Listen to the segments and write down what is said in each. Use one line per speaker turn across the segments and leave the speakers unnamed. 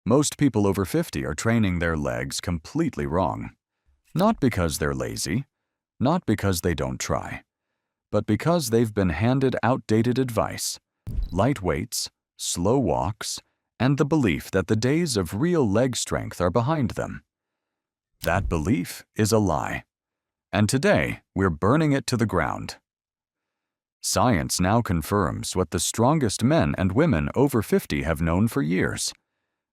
Most people over 50 are training their legs completely wrong. Not because they're lazy, not because they don't try, but because they've been handed outdated advice, light weights, slow walks, and the belief that the days of real leg strength are behind them. That belief is a lie, and today we're burning it to the ground. Science now confirms what the strongest men and women over 50 have known for years.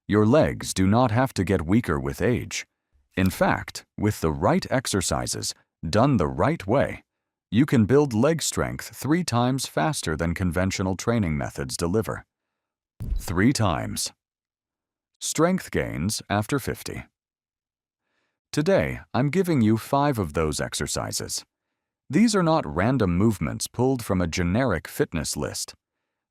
Your legs do not have to get weaker with age. In fact, with the right exercises, done the right way, you can build leg strength 3 times faster than conventional training methods deliver. 3 times. Strength gains after 50. Today, I'm giving you 5 of those exercises. These are not random movements pulled from a generic fitness list.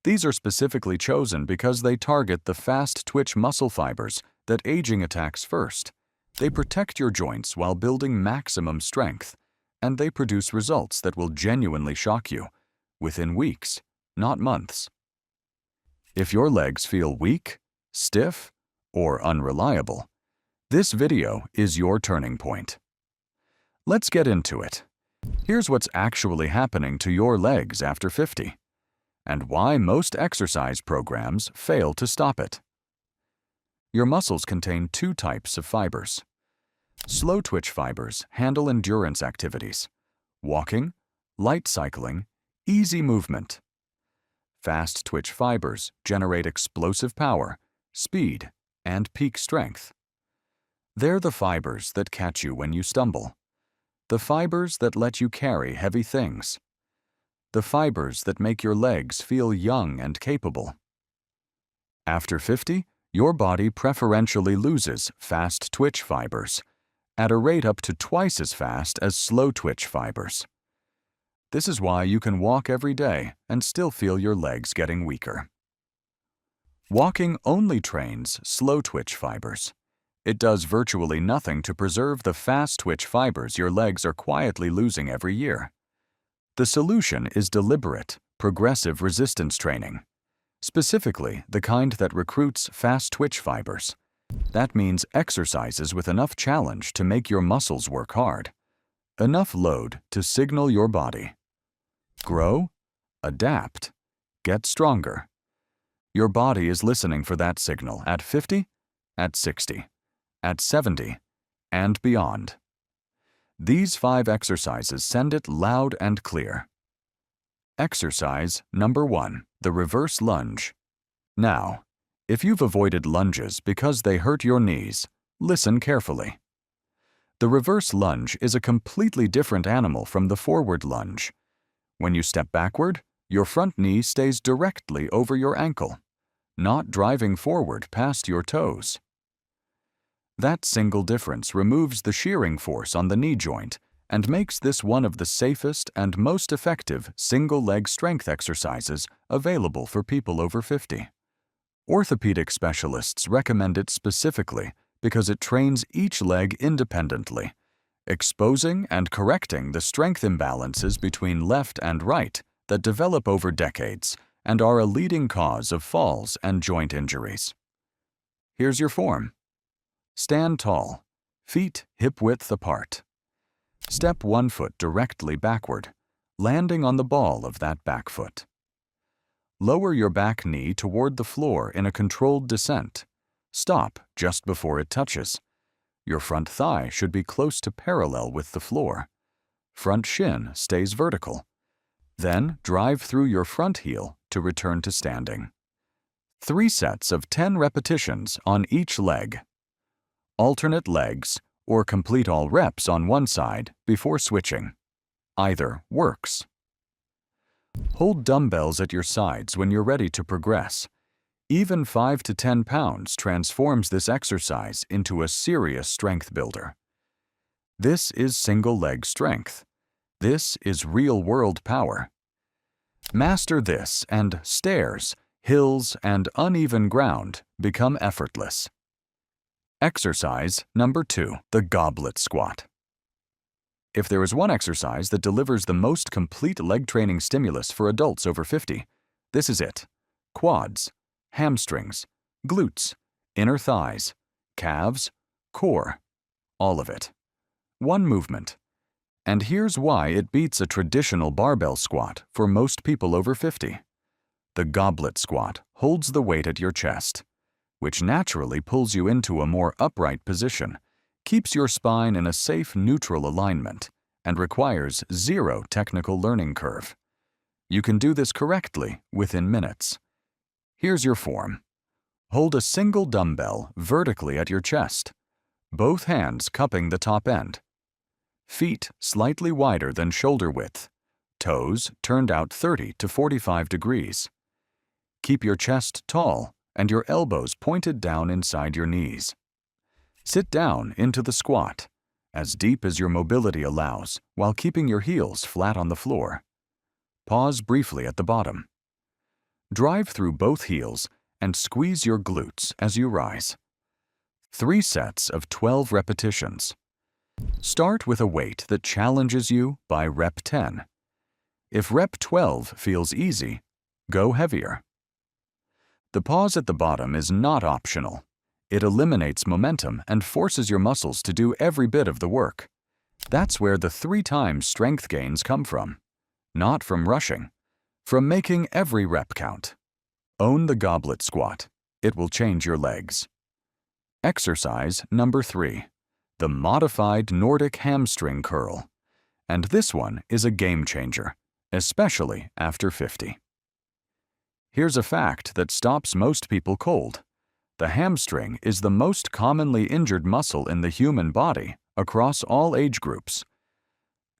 These are specifically chosen because they target the fast-twitch muscle fibers that aging attacks first. They protect your joints while building maximum strength, and they produce results that will genuinely shock you, within weeks, not months. If your legs feel weak, stiff, or unreliable, this video is your turning point. Let's get into it. Here's what's actually happening to your legs after 50, and why most exercise programs fail to stop it. Your muscles contain 2 types of fibers. Slow twitch fibers handle endurance activities, walking, light cycling, easy movement. Fast twitch fibers generate explosive power, speed, and peak strength. They're the fibers that catch you when you stumble. The fibers that let you carry heavy things. The fibers that make your legs feel young and capable. After 50, your body preferentially loses fast twitch fibers at a rate up to twice as fast as slow twitch fibers. This is why you can walk every day and still feel your legs getting weaker. Walking only trains slow twitch fibers. It does virtually nothing to preserve the fast twitch fibers your legs are quietly losing every year. The solution is deliberate, progressive resistance training, specifically the kind that recruits fast twitch fibers. That means exercises with enough challenge to make your muscles work hard, enough load to signal your body. Grow, adapt, get stronger. Your body is listening for that signal at 50, at 60. At 70, and beyond. These 5 exercises send it loud and clear. Exercise number 1, the reverse lunge. Now, if you've avoided lunges because they hurt your knees, listen carefully. The reverse lunge is a completely different animal from the forward lunge. When you step backward, your front knee stays directly over your ankle, not driving forward past your toes. That single difference removes the shearing force on the knee joint and makes this one of the safest and most effective single-leg strength exercises available for people over 50. Orthopedic specialists recommend it specifically because it trains each leg independently, exposing and correcting the strength imbalances between left and right that develop over decades and are a leading cause of falls and joint injuries. Here's your form. Stand tall, feet hip-width apart. Step 1 foot directly backward, landing on the ball of that back foot. Lower your back knee toward the floor in a controlled descent. Stop just before it touches. Your front thigh should be close to parallel with the floor. Front shin stays vertical. Then drive through your front heel to return to standing. 3 sets of 10 repetitions on each leg. Alternate legs, or complete all reps on one side before switching. Either works. Hold dumbbells at your sides when you're ready to progress. Even 5 to 10 pounds transforms this exercise into a serious strength builder. This is single-leg strength. This is real-world power. Master this and stairs, hills, and uneven ground become effortless. Exercise number 2, the goblet squat. If there is one exercise that delivers the most complete leg training stimulus for adults over 50, this is it. Quads, hamstrings, glutes, inner thighs, calves, core, all of it. One movement. And here's why it beats a traditional barbell squat for most people over 50. The goblet squat holds the weight at your chest, which naturally pulls you into a more upright position, keeps your spine in a safe neutral alignment, and requires zero technical learning curve. You can do this correctly within minutes. Here's your form. Hold a single dumbbell vertically at your chest, both hands cupping the top end. Feet slightly wider than shoulder width, toes turned out 30 to 45 degrees. Keep your chest tall and your elbows pointed down inside your knees. Sit down into the squat, as deep as your mobility allows, while keeping your heels flat on the floor. Pause briefly at the bottom. Drive through both heels and squeeze your glutes as you rise. 3 sets of 12 repetitions. Start with a weight that challenges you by rep 10. If rep 12 feels easy, go heavier. The pause at the bottom is not optional. It eliminates momentum and forces your muscles to do every bit of the work. That's where the 3 times strength gains come from. Not from rushing, from making every rep count. Own the goblet squat. It will change your legs. Exercise number 3, the modified Nordic hamstring curl. And this one is a game changer, especially after 50. Here's a fact that stops most people cold. The hamstring is the most commonly injured muscle in the human body across all age groups.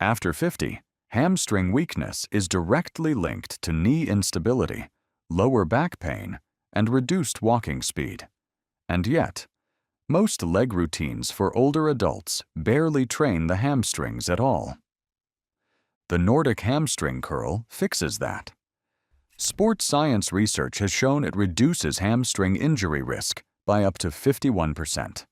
After 50, hamstring weakness is directly linked to knee instability, lower back pain, and reduced walking speed. And yet, most leg routines for older adults barely train the hamstrings at all. The Nordic hamstring curl fixes that. Sports science research has shown it reduces hamstring injury risk by up to 51%.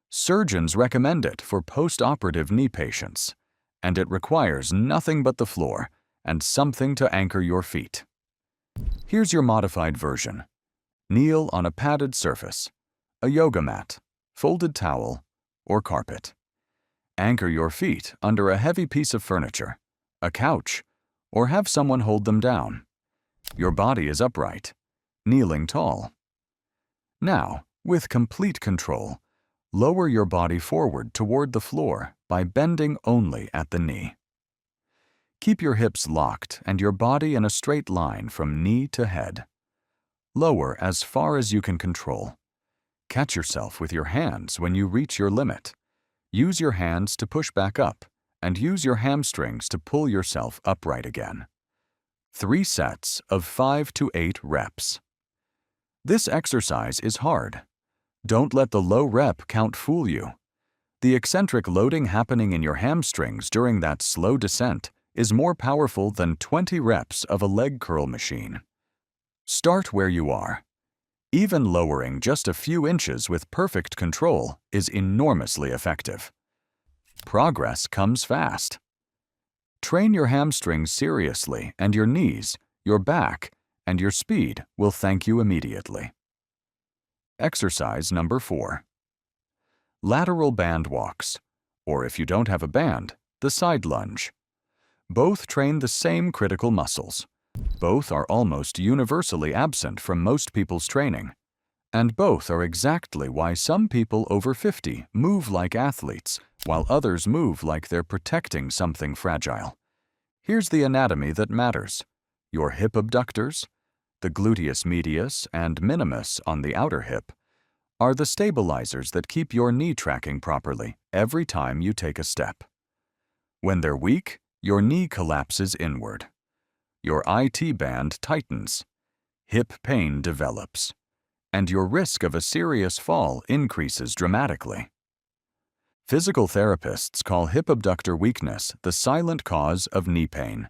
Surgeons recommend it for post-operative knee patients, and it requires nothing but the floor and something to anchor your feet. Here's your modified version. Kneel on a padded surface, a yoga mat, folded towel, or carpet. Anchor your feet under a heavy piece of furniture, a couch, or have someone hold them down. Your body is upright, kneeling tall. Now, with complete control, lower your body forward toward the floor by bending only at the knee. Keep your hips locked and your body in a straight line from knee to head. Lower as far as you can control. Catch yourself with your hands when you reach your limit. Use your hands to push back up and use your hamstrings to pull yourself upright again. 3 sets of 5 to 8 reps. This exercise is hard. Don't let the low rep count fool you. The eccentric loading happening in your hamstrings during that slow descent is more powerful than 20 reps of a leg curl machine. Start where you are. Even lowering just a few inches with perfect control is enormously effective. Progress comes fast. Train your hamstrings seriously, and your knees, your back, and your speed will thank you immediately. Exercise number 4. Lateral band walks, or if you don't have a band, the side lunge. Both train the same critical muscles. Both are almost universally absent from most people's training. And both are exactly why some people over 50 move like athletes, while others move like they're protecting something fragile. Here's the anatomy that matters. Your hip abductors, the gluteus medius and minimus on the outer hip, are the stabilizers that keep your knee tracking properly every time you take a step. When they're weak, your knee collapses inward. Your IT band tightens. Hip pain develops. And your risk of a serious fall increases dramatically. Physical therapists call hip abductor weakness the silent cause of knee pain,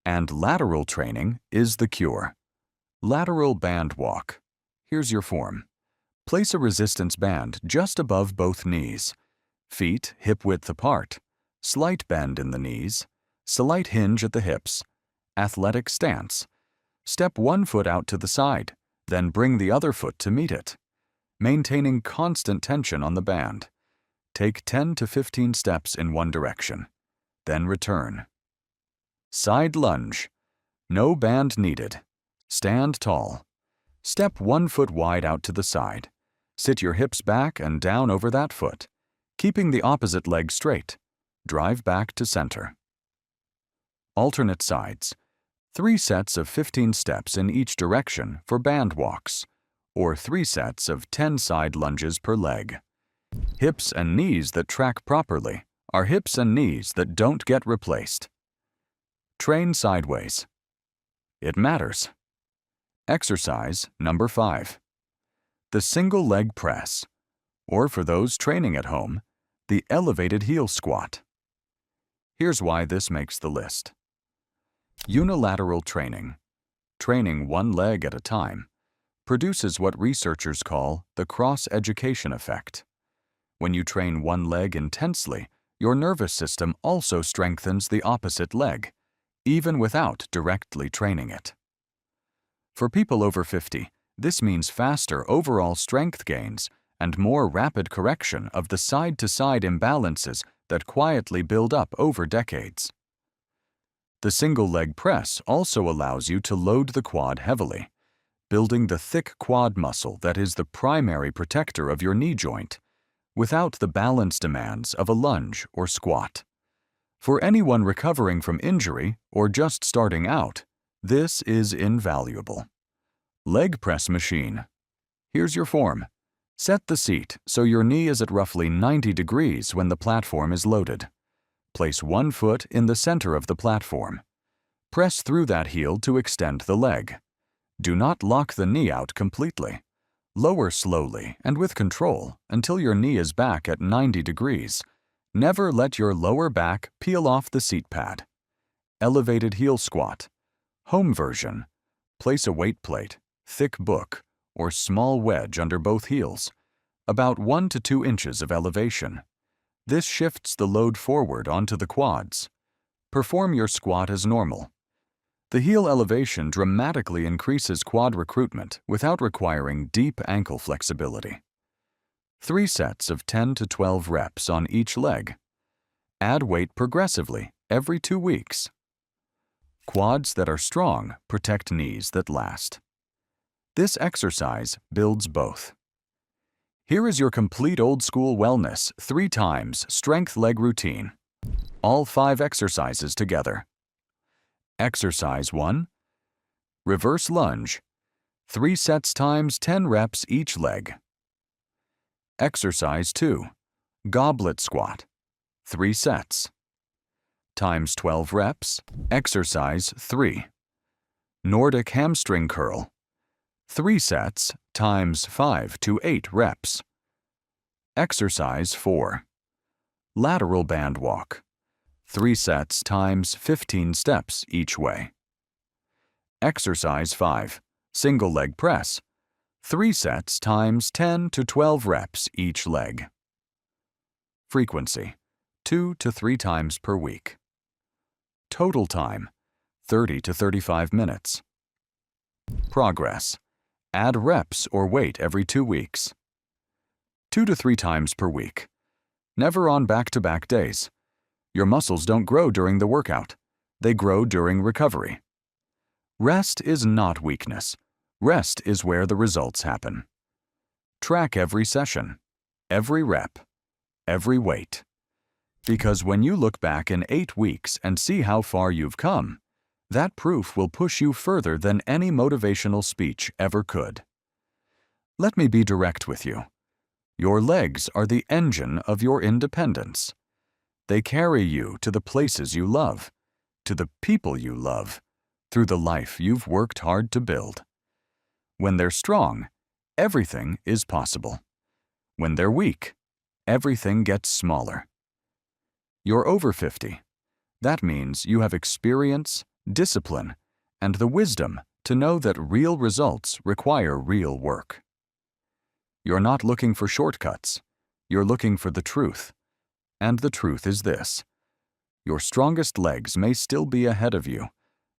and lateral training is the cure. Lateral band walk. Here's your form. Place a resistance band just above both knees. Feet hip-width apart. Slight bend in the knees. Slight hinge at the hips. Athletic stance. Step one foot out to the side, then bring the other foot to meet it. maintaining constant tension on the band. Take 10 to 15 steps in one direction, then return. Side lunge. No band needed. Stand tall. Step 1 foot wide out to the side. Sit your hips back and down over that foot, keeping the opposite leg straight. Drive back to center. Alternate sides. 3 sets of 15 steps in each direction for band walks, or 3 sets of 10 side lunges per leg. Hips and knees that track properly are hips and knees that don't get replaced. Train sideways. It matters. Exercise number 5. The single leg press, or for those training at home, the elevated heel squat. Here's why this makes the list. Unilateral training, training one leg at a time, produces what researchers call the cross-education effect. When you train one leg intensely, your nervous system also strengthens the opposite leg, even without directly training it. For people over 50, this means faster overall strength gains and more rapid correction of the side-to-side imbalances that quietly build up over decades. The single leg press also allows you to load the quad heavily, building the thick quad muscle that is the primary protector of your knee joint, without the balance demands of a lunge or squat. For anyone recovering from injury or just starting out, this is invaluable. Leg press machine. Here's your form. Set the seat so your knee is at roughly 90 degrees when the platform is loaded. Place one foot in the center of the platform. Press through that heel to extend the leg. Do not lock the knee out completely. Lower slowly and with control until your knee is back at 90 degrees. Never let your lower back peel off the seat pad. Elevated heel squat. Home version. Place a weight plate, thick book, or small wedge under both heels, about 1 to 2 inches of elevation. This shifts the load forward onto the quads. Perform your squat as normal. The heel elevation dramatically increases quad recruitment without requiring deep ankle flexibility. 3 sets of 10 to 12 reps on each leg. Add weight progressively every 2 weeks. Quads that are strong protect knees that last. This exercise builds both. Here is your complete old-school wellness 3 times strength leg routine. All 5 exercises together. Exercise 1. Reverse lunge. 3 sets times 10 reps each leg. Exercise 2. Goblet squat. 3 sets. Times 12 reps. Exercise 3. Nordic hamstring curl. 3 sets times 5 to 8 reps. Exercise 4. Lateral band walk. 3 sets times 15 steps each way. Exercise 5. Single leg press. 3 sets times 10 to 12 reps each leg. Frequency: 2 to 3 times per week. Total time: 30 to 35 minutes. Progress: add reps or weight every 2 weeks. 2 to 3 times per week. Never on back-to-back days. Your muscles don't grow during the workout. They grow during recovery. Rest is not weakness. Rest is where the results happen. Track every session, every rep, every weight. Because when you look back in 8 weeks and see how far you've come, that proof will push you further than any motivational speech ever could. Let me be direct with you. Your legs are the engine of your independence. They carry you to the places you love, to the people you love, through the life you've worked hard to build. When they're strong, everything is possible. When they're weak, everything gets smaller. You're over 50. That means you have experience, discipline, and the wisdom to know that real results require real work. You're not looking for shortcuts. You're looking for the truth. And the truth is this: your strongest legs may still be ahead of you,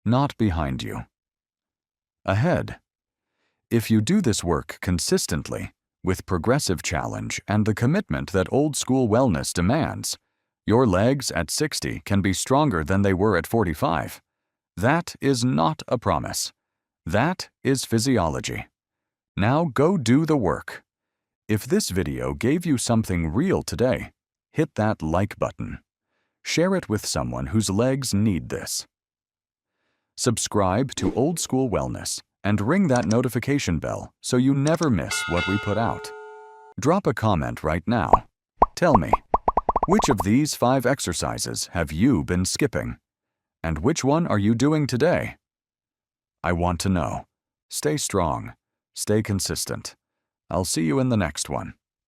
not behind you. Ahead. If you do this work consistently, With progressive challenge and the commitment that old-school wellness demands, your legs at 60 can be stronger than they were at 45. That is not a promise. That is physiology. Now go do the work. If this video gave you something real today, hit that like button. Share it with someone whose legs need this. Subscribe to Old School Wellness and ring that notification bell so you never miss what we put out. Drop a comment right now. Tell me, which of these 5 exercises have you been skipping? And which one are you doing today? I want to know. Stay strong. Stay consistent. I'll see you in the next one.